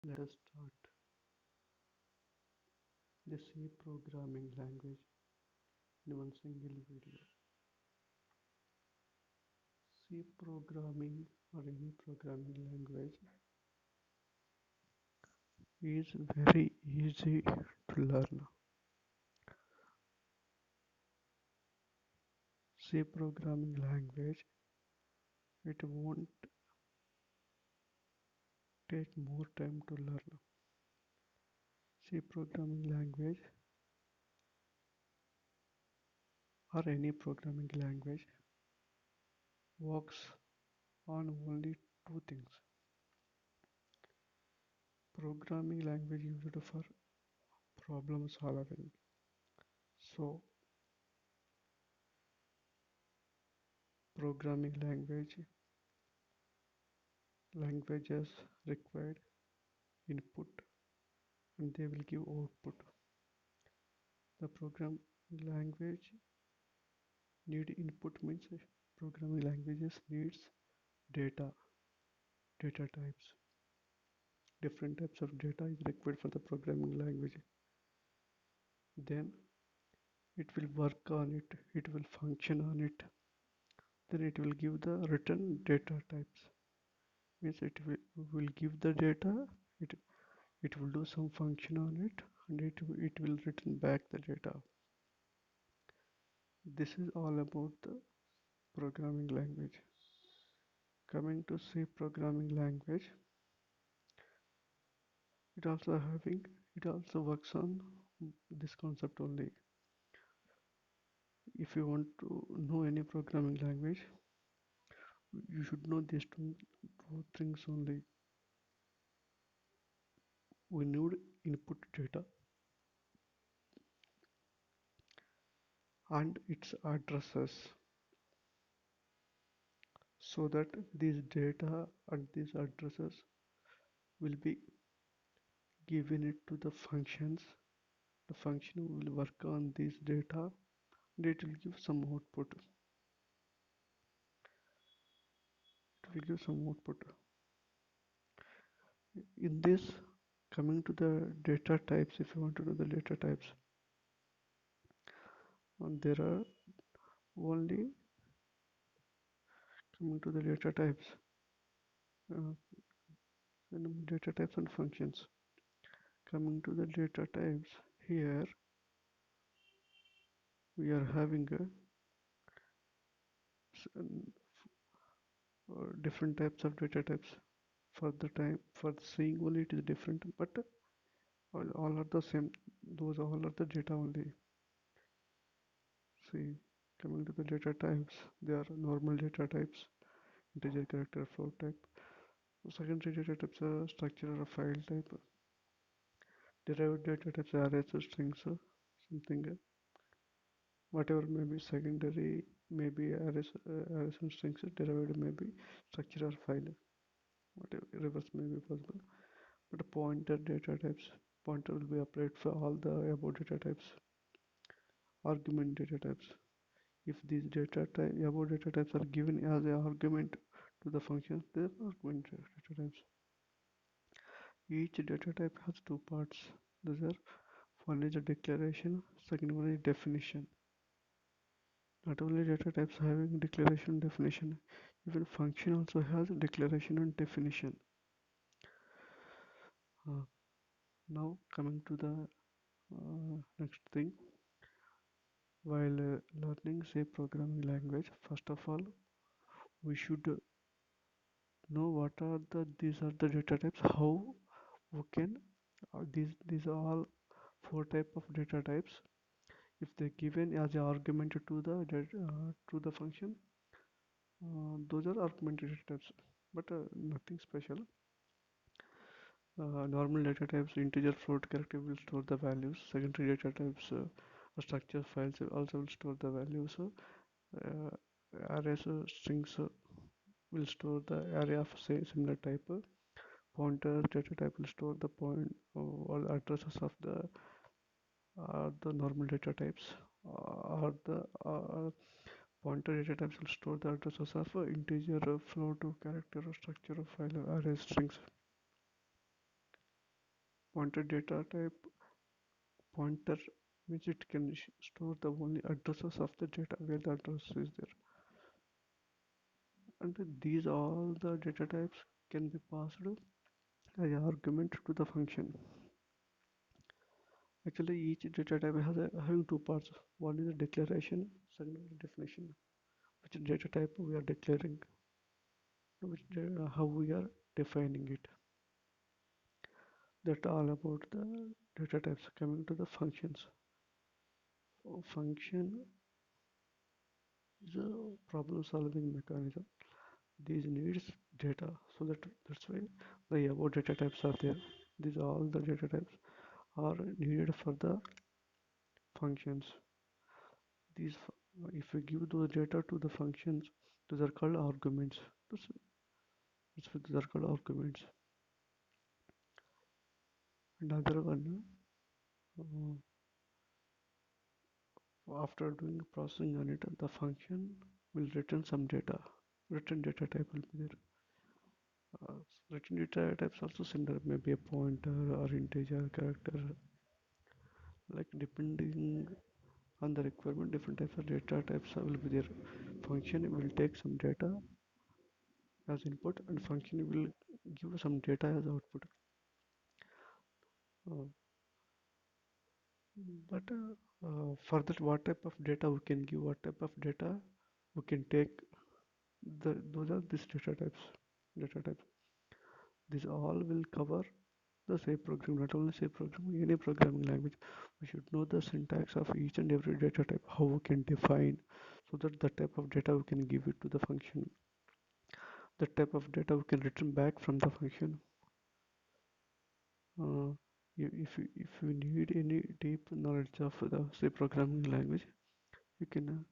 Let us start the C programming language in one single video. C programming or any programming language is very easy to learn. C programming language, it won't take more time to learn. C programming language or any programming language works on only two things. Programming language used for problem solving. So programming languages require input and they will give output. The program language need input means programming languages needs data, data types. Different types of data is required for the programming language. Then it will work on it, it will function on it. Then it will give the return data types. Means will give the data, it, it will do some function on it and it will return back the data. This is all about the programming language. Coming to C programming language, it also having it also works on this concept only. If you want to know any programming language, you should know these two things only. We need input data and its addresses so that these data and these addresses will be given it to the functions. The function will work on this data and it will give some output. It will give some output. In this, coming to the data types, if you want to know the data types, there are only coming to the data types, uh, data types and functions. Coming to the data types, here we are having different types of data types. For the time for the seeing only it is different, but all are the same. Those all are the data only. See, coming to the data types, there are normal data types, integer, character, float type. Secondary data types are structure or file type. Derived data types are arrays or strings or something. Whatever may be secondary, maybe arrays and strings. Derived may be structure or file. Whatever reverse may be possible. But pointer data types, pointer will be applied for all the above data types. Argument data types. If these above data types are given as an argument to the functions, they are argument data types. Each data type has two parts. Those are one is a declaration, second one is definition. Not only data types having declaration and definition, even function also has declaration and definition. Uh, Now coming to the next thing, while learning say programming language, first of all we should know what are these are the data types, how we can these are all four type of data types. If they're given as an argument to the function, those are argumented data types, but nothing special. Normal data types, integer, float, character will store the values. Secondary data types, structure files also will store the values. Arrays, strings will store the array of say similar type. Pointer data type will store the point or addresses of the normal data types. Or the pointer data types will store the addresses of integer, float, character, or structure, file, array, strings. Pointer data type pointer means it can store the only addresses of the data where the address is there. And these all the data types can be passed as an argument to the function. Actually, each data type has having two parts. One is a declaration, second is definition. Which data type we are declaring, how we are defining it. That's all about the data types. Coming to the functions. Function is a problem solving mechanism. These needs data, so that's why the above data types are there. These all the data types are needed for the functions. These if we give those data to the functions, those are called arguments. Those are called arguments. And other one, after doing processing on it, the function will return some data. Return data type will be there. Uh, Return data types also similar, maybe a pointer or integer character. Like depending on the requirement, different types of data types will be there. Function will take some data as input, and function will give some data as output. Uh, but for that, what type of data we can give, what type of data we can take, those are these data types. Data types. This all will cover the C program, not only C programming, any programming language. We should know the syntax of each and every data type, how we can define, so that the type of data we can give it to the function, the type of data we can return back from the function. Uh, if you need any deep knowledge of the C programming language, you can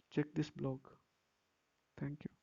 check this blog. Thank you.